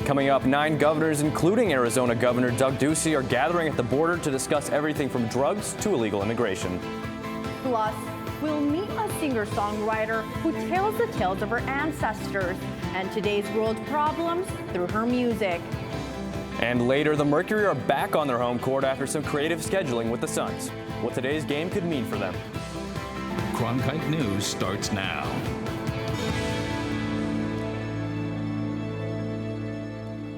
Coming up, 9 governors, including Arizona Governor Doug Ducey, are gathering at the border to discuss everything from drugs to illegal immigration. Plus, we'll meet a singer-songwriter who tells the tales of her ancestors and today's world problems through her music. And later, the Mercury are back on their home court after some creative scheduling with the Suns. What today's game could mean for them. Cronkite News starts now.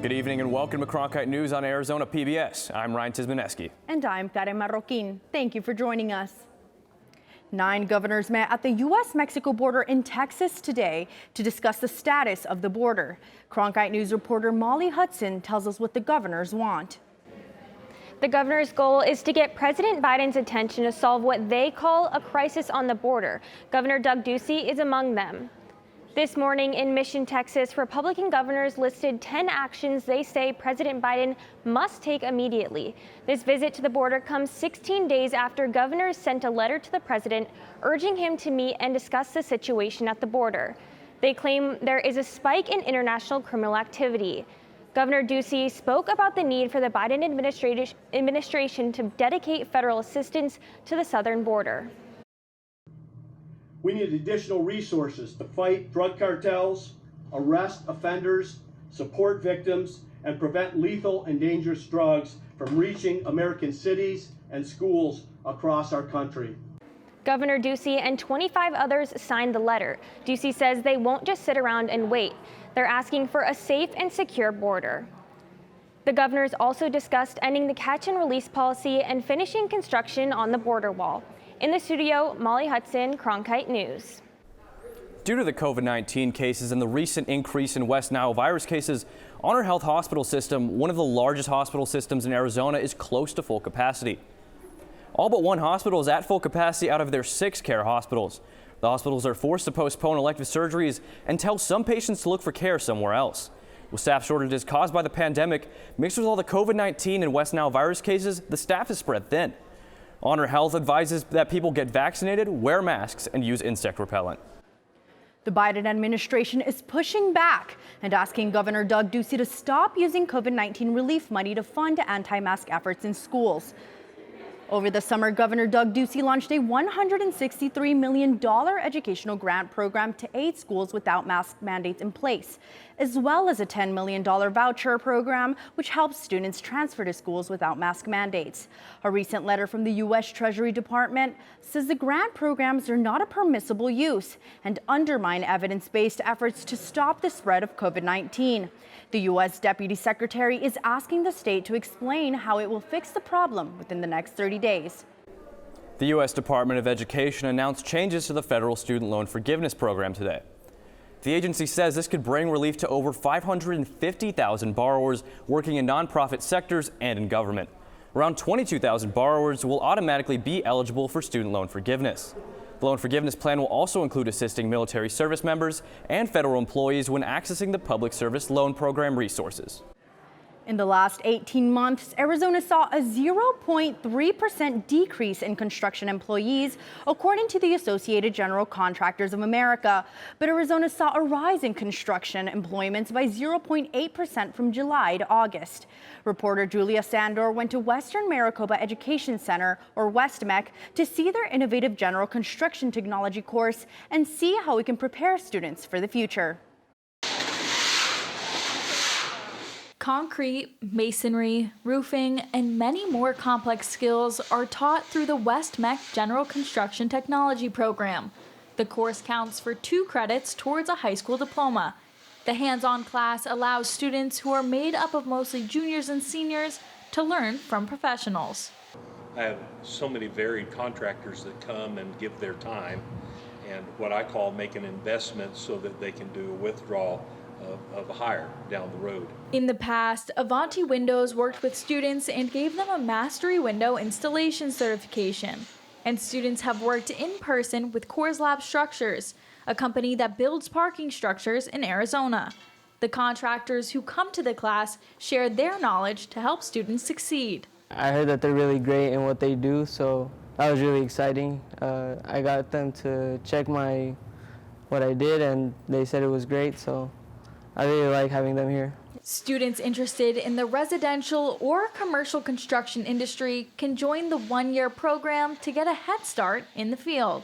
Good evening and welcome to Cronkite News on Arizona PBS. I'm Ryan Tismaneski. And I'm Karen Marroquin. Thank you for joining us. 9 governors met at the U.S.-Mexico border in Texas today to discuss the status of the border. Cronkite News reporter Molly Hudson tells us what the governors want. The governor's goal is to get President Biden's attention to solve what they call a crisis on the border. Governor Doug Ducey is among them. This morning in Mission, Texas, Republican governors listed 10 actions they say President Biden must take immediately. This visit to the border comes 16 days after governors sent a letter to the president urging him to meet and discuss the situation at the border. They claim there is a spike in international criminal activity. Governor Ducey spoke about the need for the Biden administration to dedicate federal assistance to the southern border. We need additional resources to fight drug cartels, arrest offenders, support victims, and prevent lethal and dangerous drugs from reaching American cities and schools across our country. Governor Ducey and 25 others signed the letter. Ducey says they won't just sit around and wait. They're asking for a safe and secure border. The governors also discussed ending the catch and release policy and finishing construction on the border wall. In the studio, Molly Hudson, Cronkite News. Due to the COVID-19 cases and the recent increase in West Nile virus cases, Honor Health Hospital System, one of the largest hospital systems in Arizona, is close to full capacity. All but one hospital is at full capacity out of their 6 care hospitals. The hospitals are forced to postpone elective surgeries and tell some patients to look for care somewhere else. With staff shortages caused by the pandemic, mixed with all the COVID-19 and West Nile virus cases, the staff is spread thin. Honor Health advises that people get vaccinated, wear masks, and use insect repellent. The Biden administration is pushing back and asking Governor Doug Ducey to stop using COVID-19 relief money to fund anti-mask efforts in schools. Over the summer, Governor Doug Ducey launched a $163 million educational grant program to aid schools without mask mandates in place, as well as a $10 million voucher program, which helps students transfer to schools without mask mandates. A recent letter from the U.S. Treasury Department says the grant programs are not a permissible use and undermine evidence-based efforts to stop the spread of COVID-19. The U.S. Deputy Secretary is asking the state to explain how it will fix the problem within the next 30 days. The U.S. Department of Education announced changes to the federal student loan forgiveness program today. The agency says this could bring relief to over 550,000 borrowers working in nonprofit sectors and in government. Around 22,000 borrowers will automatically be eligible for student loan forgiveness. The loan forgiveness plan will also include assisting military service members and federal employees when accessing the Public Service Loan Program resources. In the last 18 months, Arizona saw a 0.3% decrease in construction employees, according to the Associated General Contractors of America. But Arizona saw a rise in construction employments by 0.8% from July to August. Reporter Julia Sandor went to Western Maricopa Education Center, or WestMec, to see their innovative general construction technology course and see how we can prepare students for the future. Concrete, masonry, roofing, and many more complex skills are taught through the WestMec General Construction Technology program. The course counts for 2 credits towards a high school diploma. The hands-on class allows students who are made up of mostly juniors and seniors to learn from professionals. I have so many varied contractors that come and give their time and what I call make an investment so that they can do a withdrawal of a hire down the road. In the past, Avanti Windows worked with students and gave them a Mastery Window Installation certification. And students have worked in person with Coors Lab Structures, a company that builds parking structures in Arizona. The contractors who come to the class share their knowledge to help students succeed. I heard that they're really great in what they do, so that was really exciting. I got them to check what I did, and they said it was great, so I really like having them here. Students interested in the residential or commercial construction industry can join the one-year program to get a head start in the field.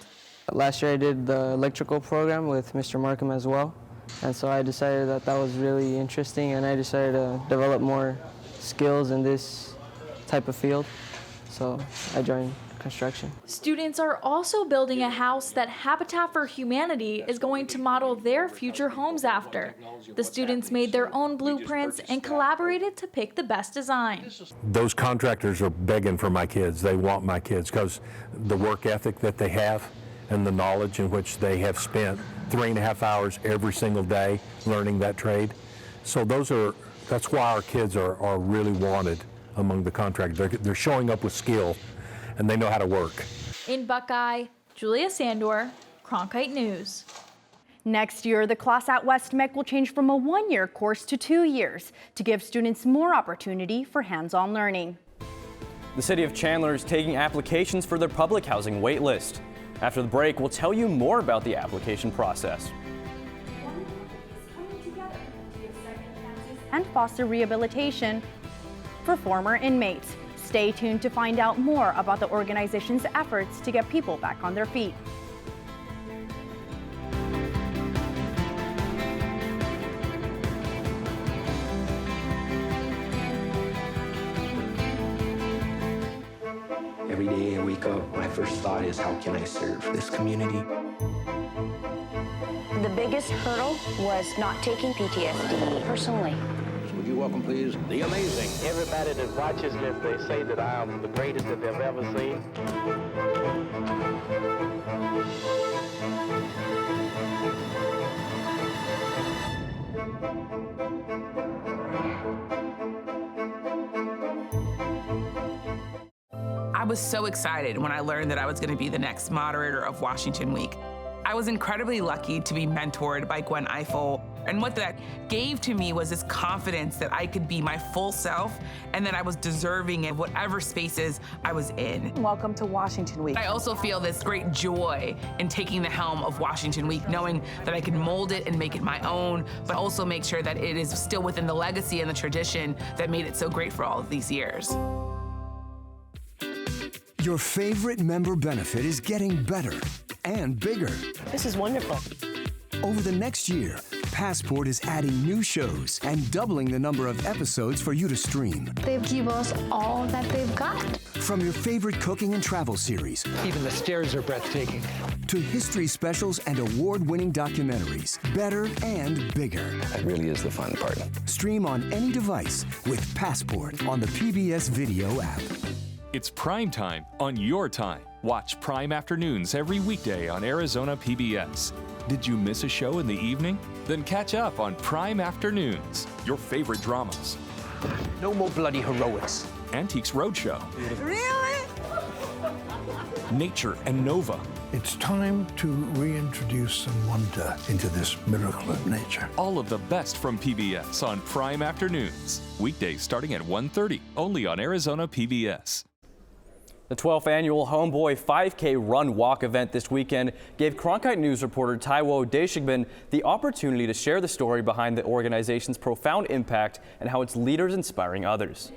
Last year I did the electrical program with Mr. Markham as well, and so I decided that was really interesting, and I decided to develop more skills in this type of field, so I joined construction. Students are also building a house that Habitat for Humanity is going to model their future homes after. The students made their own blueprints and collaborated to pick the best design. Those contractors are begging for my kids. They want my kids because the work ethic that they have and the knowledge in which they have spent 3.5 hours every single day learning that trade. So that's why our kids are really wanted among the contractors. They're showing up with skill and they know how to work. In Buckeye, Julia Sandor, Cronkite News. Next year, the class at West Meck will change from a one-year course to 2 years to give students more opportunity for hands-on learning. The city of Chandler is taking applications for their public housing wait list. After the break, we'll tell you more about the application process. And foster rehabilitation for former inmates. Stay tuned to find out more about the organization's efforts to get people back on their feet. Every day I wake up, my first thought is, how can I serve this community? The biggest hurdle was not taking PTSD personally. Would you welcome, please, the amazing. Everybody that watches this, they say that I am the greatest that they've ever seen. I was so excited when I learned that I was going to be the next moderator of Washington Week. I was incredibly lucky to be mentored by Gwen Eiffel, and what that gave to me was this confidence that I could be my full self and that I was deserving in whatever spaces I was in. Welcome to Washington Week. I also feel this great joy in taking the helm of Washington Week, knowing that I can mold it and make it my own, but also make sure that it is still within the legacy and the tradition that made it so great for all of these years. Your favorite member benefit is getting better and bigger. This is wonderful. Over the next year, Passport is adding new shows and doubling the number of episodes for you to stream. They give us all that they've got. From your favorite cooking and travel series. Even the stairs are breathtaking. To history specials and award-winning documentaries. Better and bigger. That really is the fun part. Stream on any device with Passport on the PBS Video app. It's prime time on your time. Watch Prime Afternoons every weekday on Arizona PBS. Did you miss a show in the evening? Then catch up on Prime Afternoons, your favorite dramas. No more bloody heroics. Antiques Roadshow. Really? Nature and Nova. It's time to reintroduce some wonder into this miracle of nature. All of the best from PBS on Prime Afternoons. Weekdays starting at 1:30, only on Arizona PBS. The 12th annual Homeboy 5K Run Walk event this weekend gave Cronkite News reporter Taiwo Deshigbin the opportunity to share the story behind the organization's profound impact and how its leaders inspiring others.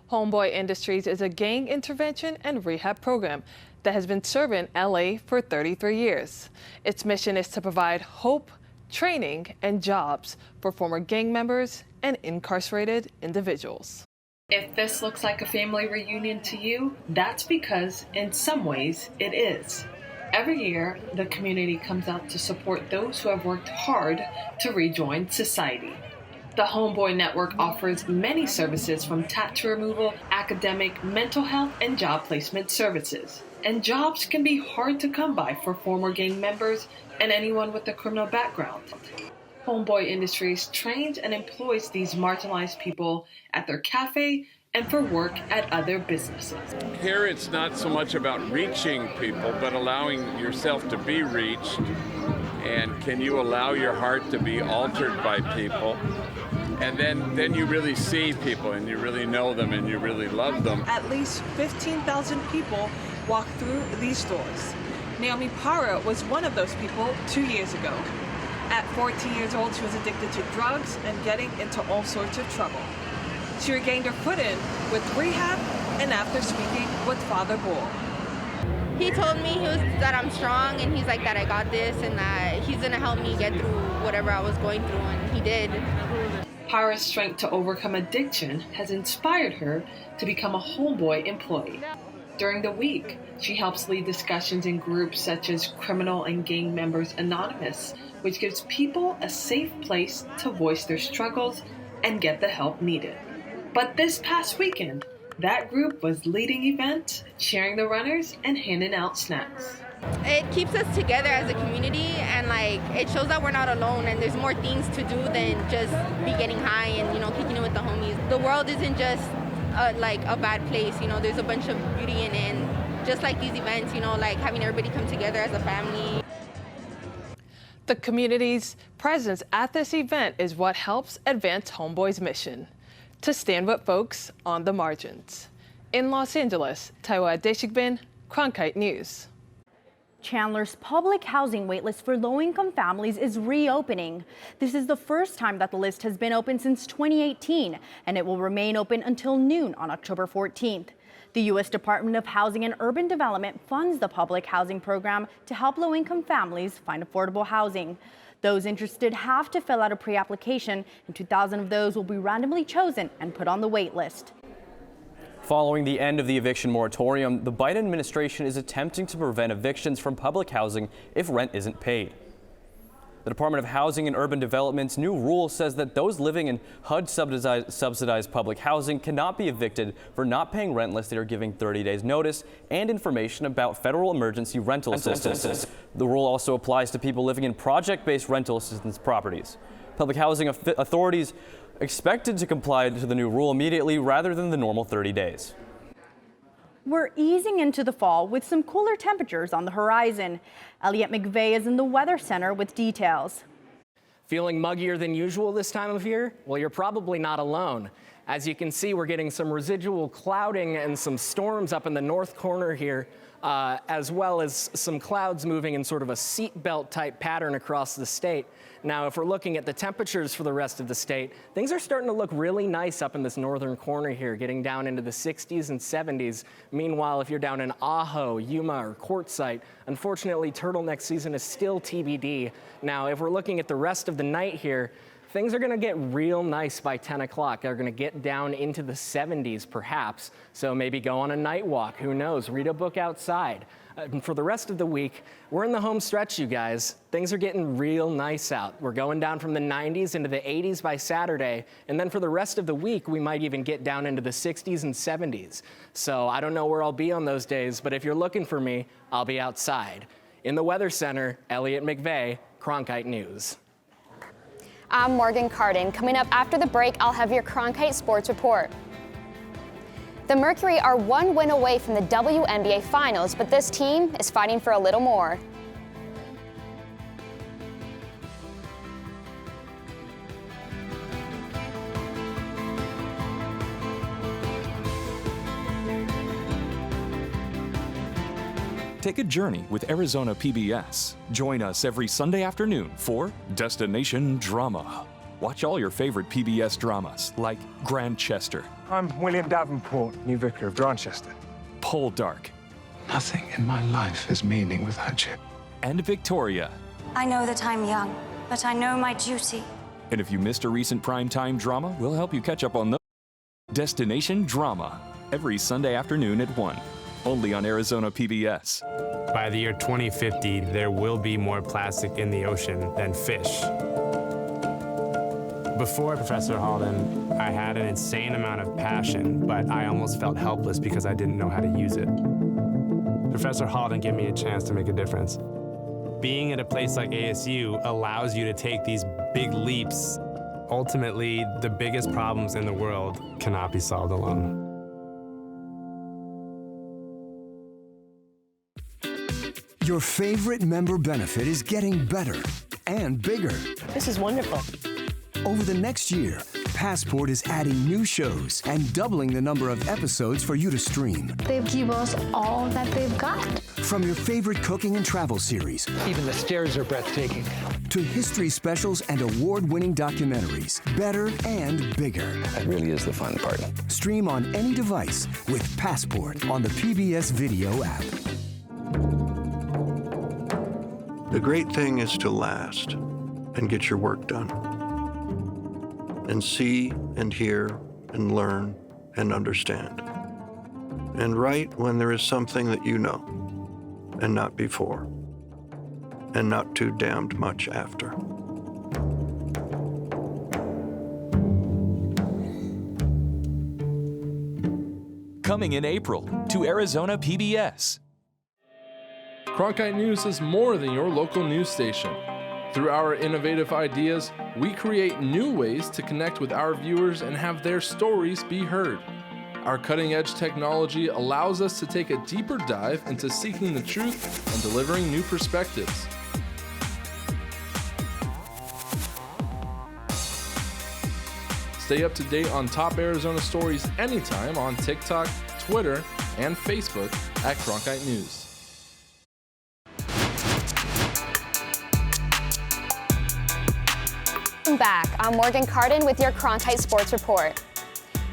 Homeboy Industries is a gang intervention and rehab program that has been serving LA for 33 years. Its mission is to provide hope, training, and jobs for former gang members and incarcerated individuals. If this looks like a family reunion to you, that's because, in some ways, it is. Every year, the community comes out to support those who have worked hard to rejoin society. The Homeboy Network offers many services from tattoo removal, academic, mental health, and job placement services. And jobs can be hard to come by for former gang members and anyone with a criminal background. Homeboy Industries trains and employs these marginalized people at their cafe and for work at other businesses. Here it's not so much about reaching people, but allowing yourself to be reached. And can you allow your heart to be altered by people? And then you really see people and you really know them and you really love them. At least 15,000 people walk through these doors. Naomi Para was one of those people 2 years ago. At 14 years old, she was addicted to drugs and getting into all sorts of trouble. She regained her footing with rehab and after speaking with Father Bull. He told me that I'm strong, and he's like that I got this, and that he's gonna help me get through whatever I was going through, and he did. Pyra's strength to overcome addiction has inspired her to become a Homeboy employee. During the week, she helps lead discussions in groups such as Criminal and Gang Members Anonymous, which gives people a safe place to voice their struggles and get the help needed. But this past weekend, that group was leading events, cheering the runners, and handing out snacks. It keeps us together as a community, and it shows that we're not alone, and there's more things to do than just be getting high and kicking it with the homies. The world isn't just a bad place. There's a bunch of beauty in it, and just like these events, having everybody come together as a family. The community's presence at this event is what helps advance Homeboy's mission to stand with folks on the margins. In Los Angeles, Taiwa Deshigbin, Cronkite News. Chandler's public housing waitlist for low-income families is reopening. This is the first time that the list has been open since 2018, and it will remain open until noon on October 14th. The U.S. Department of Housing and Urban Development funds the public housing program to help low-income families find affordable housing. Those interested have to fill out a pre-application, and 2,000 of those will be randomly chosen and put on the wait list. Following the end of the eviction moratorium, the Biden administration is attempting to prevent evictions from public housing if rent isn't paid. The Department of Housing and Urban Development's new rule says that those living in HUD-subsidized public housing cannot be evicted for not paying rent unless they are giving 30 days notice and information about federal emergency rental assistance. The rule also applies to people living in project-based rental assistance properties. Public housing authorities expected to comply to the new rule immediately rather than the normal 30 days. We're easing into the fall with some cooler temperatures on the horizon. Elliot McVeigh is in the Weather Center with details. Feeling muggier than usual this time of year? Well, you're probably not alone. As you can see, we're getting some residual clouding and some storms up in the north corner here, as well as some clouds moving in sort of a seatbelt type pattern across the state. Now, if we're looking at the temperatures for the rest of the state, things are starting to look really nice up in this northern corner here, getting down into the 60s and 70s. Meanwhile, if you're down in Ajo, Yuma, or Quartzsite, unfortunately, turtleneck season is still TBD. Now, if we're looking at the rest of the night here, things are going to get real nice by 10 o'clock. They're going to get down into the 70s, perhaps. So maybe go on a night walk. Who knows? Read a book outside. And for the rest of the week, we're in the home stretch, you guys. Things are getting real nice out. We're going down from the 90s into the 80s by Saturday. And then for the rest of the week, we might even get down into the 60s and 70s. So I don't know where I'll be on those days, but if you're looking for me, I'll be outside. In the Weather Center, Elliot McVeigh, Cronkite News. I'm Morgan Cardin. Coming up after the break, I'll have your Cronkite Sports Report. The Mercury are one win away from the WNBA Finals, but this team is fighting for a little more. Take a journey with Arizona PBS. Join us every Sunday afternoon for Destination Drama. Watch all your favorite PBS dramas like Grantchester. I'm William Davenport, new vicar of Grantchester. Poldark. Nothing in my life has meaning without you. And Victoria. I know that I'm young, but I know my duty. And if you missed a recent primetime drama, we'll help you catch up on those. Destination Drama, every Sunday afternoon at 1. Only on Arizona PBS. By the year 2050, there will be more plastic in the ocean than fish. Before Professor Halden, I had an insane amount of passion, but I almost felt helpless because I didn't know how to use it. Professor Halden gave me a chance to make a difference. Being at a place like ASU allows you to take these big leaps. Ultimately, the biggest problems in the world cannot be solved alone. Your favorite member benefit is getting better and bigger. This is wonderful. Over the next year, Passport is adding new shows and doubling the number of episodes for you to stream. They give us all that they've got. From your favorite cooking and travel series. Even the stairs are breathtaking. To history specials and award-winning documentaries. Better and bigger. That really is the fun part. Stream on any device with Passport on the PBS Video app. The great thing is to last and get your work done. And see and hear and learn and understand. And write when there is something that you know, and not before, and not too damned much after. Coming in April to Arizona PBS. Cronkite News is more than your local news station. Through our innovative ideas, we create new ways to connect with our viewers and have their stories be heard. Our cutting-edge technology allows us to take a deeper dive into seeking the truth and delivering new perspectives. Stay up to date on top Arizona stories anytime on TikTok, Twitter, and Facebook at Cronkite News. Back, I'm Morgan Cardin with your Cronkite Sports Report.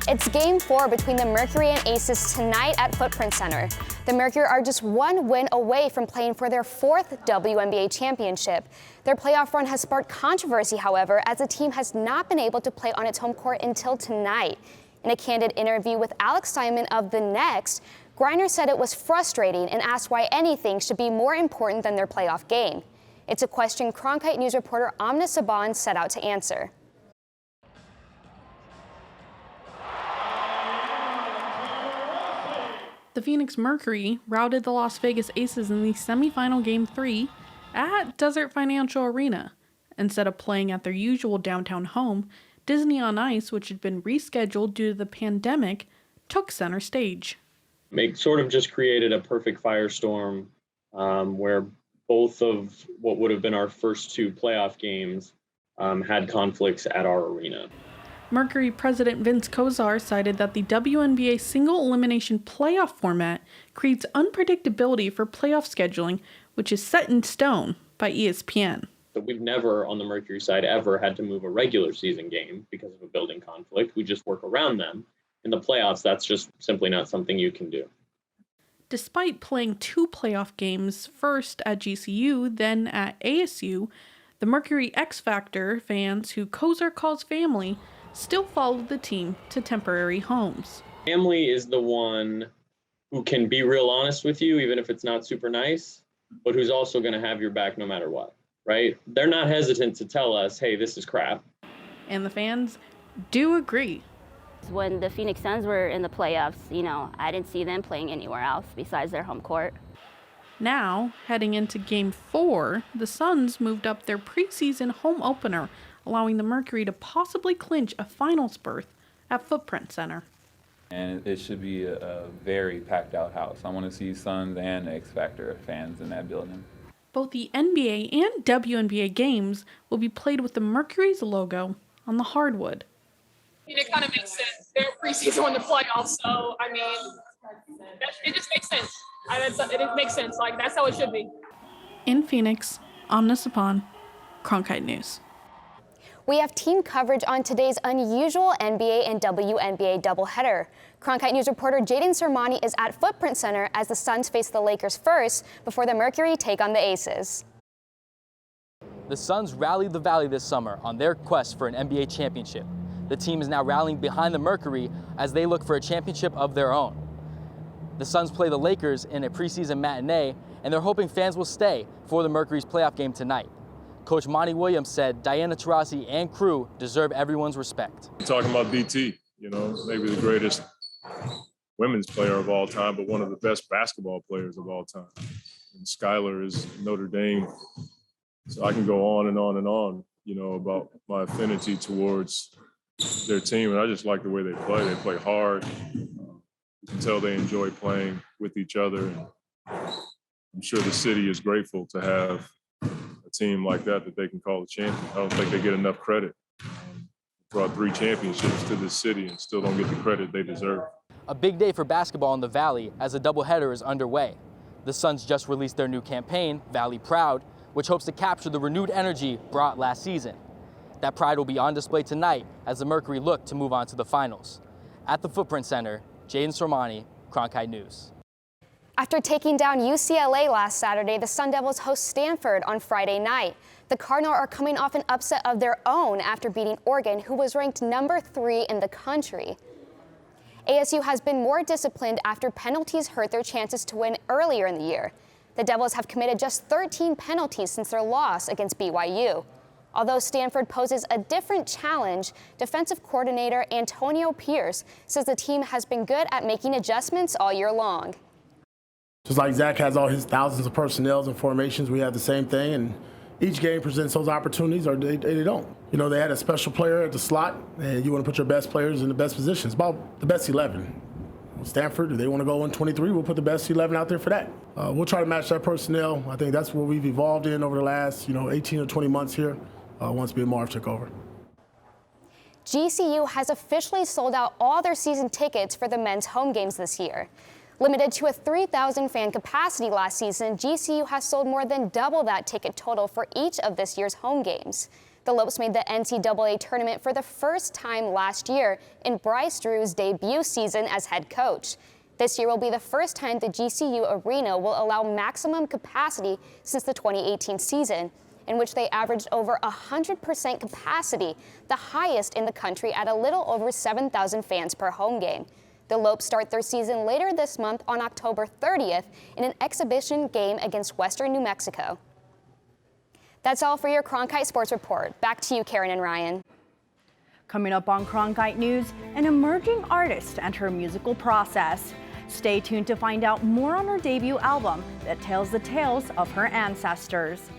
It's Game 4 between the Mercury and Aces tonight at Footprint Center. The Mercury are just one win away from playing for their 4th WNBA championship. Their playoff run has sparked controversy, however, as the team has not been able to play on its home court until tonight. In a candid interview with Alex Simon of The Next, Griner said it was frustrating and asked why anything should be more important than their playoff game. It's a question Cronkite News reporter Amna Saban set out to answer. The Phoenix Mercury routed the Las Vegas Aces in the semifinal Game 3 at Desert Financial Arena. Instead of playing at their usual downtown home, Disney on Ice, which had been rescheduled due to the pandemic, took center stage. It sort of just created a perfect firestorm where both of what would have been our first 2 playoff games had conflicts at our arena. Mercury president Vince Kozar cited that the WNBA single elimination playoff format creates unpredictability for playoff scheduling, which is set in stone by ESPN. So we've never, on the Mercury side, ever had to move a regular season game because of a building conflict. We just work around them. In the playoffs, that's just simply not something you can do. Despite playing 2 playoff games, first at GCU, then at ASU, the Mercury X Factor fans, who Kozar calls family, still followed the team to temporary homes. Family is the one who can be real honest with you, even if it's not super nice, but who's also going to have your back no matter what, right? They're not hesitant to tell us, hey, this is crap. And the fans do agree. When the Phoenix Suns were in the playoffs, I didn't see them playing anywhere else besides their home court. Now, heading into Game 4, the Suns moved up their preseason home opener, allowing the Mercury to possibly clinch a finals berth at Footprint Center. And it should be a very packed out house. I want to see Suns and X Factor fans in that building. Both the NBA and WNBA games will be played with the Mercury's logo on the hardwood. It kind of makes sense. They're preseason in the playoffs, so it just makes sense. It makes sense. That's how it should be. In Phoenix, Amna Sapan, Cronkite News. We have team coverage on today's unusual NBA and WNBA doubleheader. Cronkite News reporter Jaden Sermani is at Footprint Center as the Suns face the Lakers first before the Mercury take on the Aces. The Suns rallied the Valley this summer on their quest for an NBA championship. The team is now rallying behind the Mercury as they look for a championship of their own. The Suns play the Lakers in a preseason matinee, and they're hoping fans will stay for the Mercury's playoff game tonight. Coach Monty Williams said Diana Taurasi and crew deserve everyone's respect. Talking about DT, maybe the greatest women's player of all time, but one of the best basketball players of all time. And Skylar is Notre Dame. So I can go on and on and on, about my affinity towards their team. And I just like the way they play. They play hard. You can tell they enjoy playing with each other. And I'm sure the city is grateful to have a team like that they can call a champion. I don't think they get enough credit. brought 3 championships to this city and still don't get the credit they deserve. A big day for basketball in the Valley as a doubleheader is underway. The Suns just released their new campaign, Valley Proud, which hopes to capture the renewed energy brought last season. That pride will be on display tonight as the Mercury look to move on to the finals. At the Footprint Center, Jaden Sormani, Cronkite News. After taking down UCLA last Saturday, the Sun Devils host Stanford on Friday night. The Cardinals are coming off an upset of their own after beating Oregon, who was ranked number 3 in the country. ASU has been more disciplined after penalties hurt their chances to win earlier in the year. The Devils have committed just 13 penalties since their loss against BYU. Although Stanford poses a different challenge, defensive coordinator Antonio Pierce says the team has been good at making adjustments all year long. Just like Zach has all his thousands of personnels and formations, we have the same thing, and each game presents those opportunities, or they don't. You know, they had a special player at the slot, and you want to put your best players in the best positions. It's about the best 11. Stanford, if they want to go 1-23, we'll put the best 11 out there for that. We'll try to match that personnel. I think that's what we've evolved in over the last, 18 or 20 months here, once Ben Marv took over. GCU has officially sold out all their season tickets for the men's home games this year. Limited to a 3,000 fan capacity last season, GCU has sold more than double that ticket total for each of this year's home games. The Lopes made the NCAA tournament for the first time last year in Bryce Drew's debut season as head coach. This year will be the first time the GCU arena will allow maximum capacity since the 2018 season, in which they averaged over 100% capacity, the highest in the country at a little over 7,000 fans per home game. The Lopes start their season later this month on October 30th in an exhibition game against Western New Mexico. That's all for your Cronkite Sports Report. Back to you, Karen and Ryan. Coming up on Cronkite News, an emerging artist and her musical process. Stay tuned to find out more on her debut album that tells the tales of her ancestors.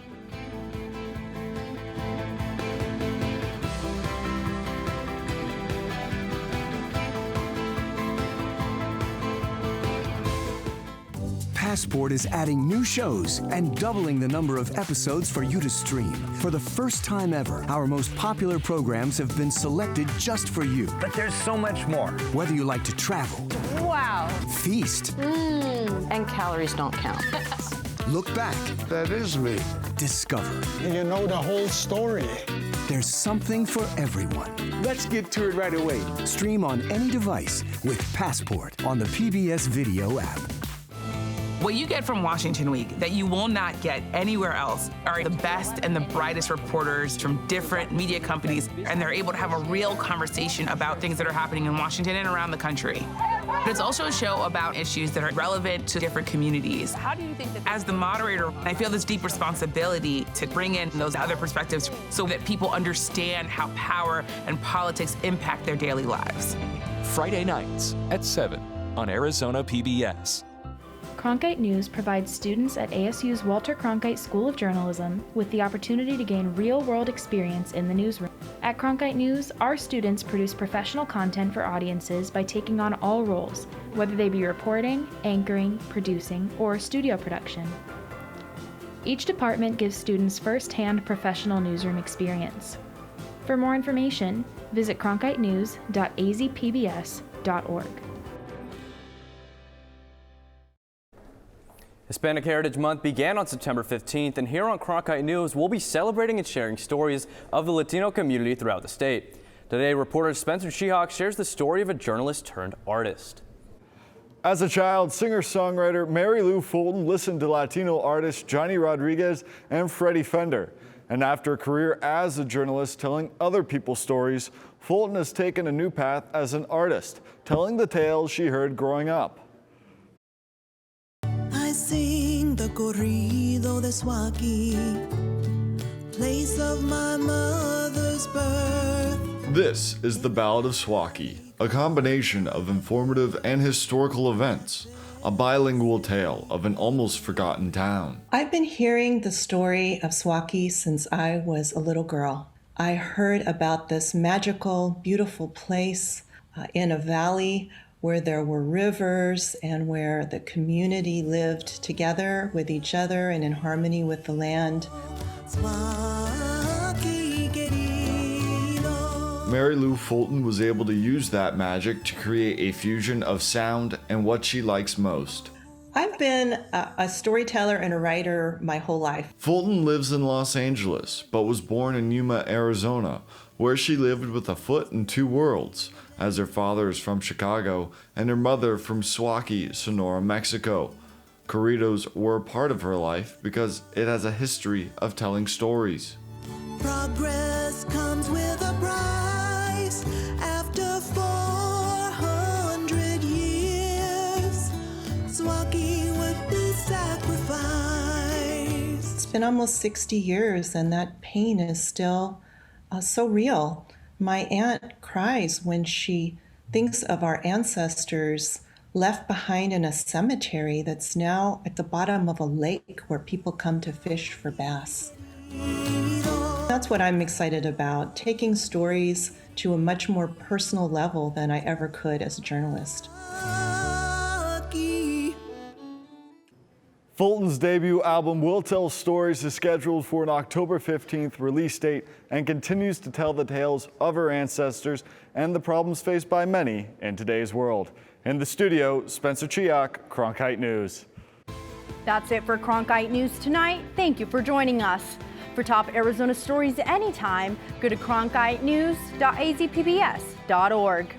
Passport is adding new shows and doubling the number of episodes for you to stream. For the first time ever, our most popular programs have been selected just for you. But there's so much more. Whether you like to travel, Wow. feast, And calories don't count. look back, That is me. discover, You know the whole story. there's something for everyone. Let's get to it right away. Stream on any device with Passport on the PBS Video app. What you get from Washington Week that you will not get anywhere else are the best and the brightest reporters from different media companies, and they're able to have a real conversation about things that are happening in Washington and around the country. But it's also a show about issues that are relevant to different communities. How do you think that As the moderator, I feel this deep responsibility to bring in those other perspectives so that people understand how power and politics impact their daily lives. Friday nights at 7 on Arizona PBS. Cronkite News provides students at ASU's Walter Cronkite School of Journalism with the opportunity to gain real-world experience in the newsroom. At Cronkite News, our students produce professional content for audiences by taking on all roles, whether they be reporting, anchoring, producing, or studio production. Each department gives students first-hand professional newsroom experience. For more information, visit cronkitenews.azpbs.org. Hispanic Heritage Month began on September 15th, and here on Cronkite News, we'll be celebrating and sharing stories of the Latino community throughout the state. Today, reporter Spencer Shehawk shares the story of a journalist turned artist. As a child, singer-songwriter Mary Lou Fulton listened to Latino artists Johnny Rodriguez and Freddie Fender. And after a career as a journalist telling other people's stories, Fulton has taken a new path as an artist, telling the tales she heard growing up. I sing the corrido de Suaki, place of my mother's birth. This is the Ballad of Suaki, a combination of informative and historical events, a bilingual tale of an almost forgotten town. I've been hearing the story of Suaki since I was a little girl. I heard about this magical, beautiful place in a valley where there were rivers and where the community lived together with each other and in harmony with the land. Mary Lou Fulton was able to use that magic to create a fusion of sound and what she likes most. I've been a storyteller and a writer my whole life. Fulton lives in Los Angeles, but was born in Yuma, Arizona, where she lived with a foot in two worlds, as her father is from Chicago and her mother from Suwannee, Sonora, Mexico. Corridos were a part of her life because it has a history of telling stories. Progress comes with a price. After 400 years, Swaki would be sacrificed. It's been almost 60 years and that pain is still so real. My aunt cries when she thinks of our ancestors left behind in a cemetery that's now at the bottom of a lake where people come to fish for bass. That's what I'm excited about, taking stories to a much more personal level than I ever could as a journalist. Fulton's debut album, Will Tell Stories, is scheduled for an October 15th release date and continues to tell the tales of her ancestors and the problems faced by many in today's world. In the studio, Spencer Chiak, Cronkite News. That's it for Cronkite News tonight. Thank you for joining us. For top Arizona stories anytime, go to cronkitenews.azpbs.org.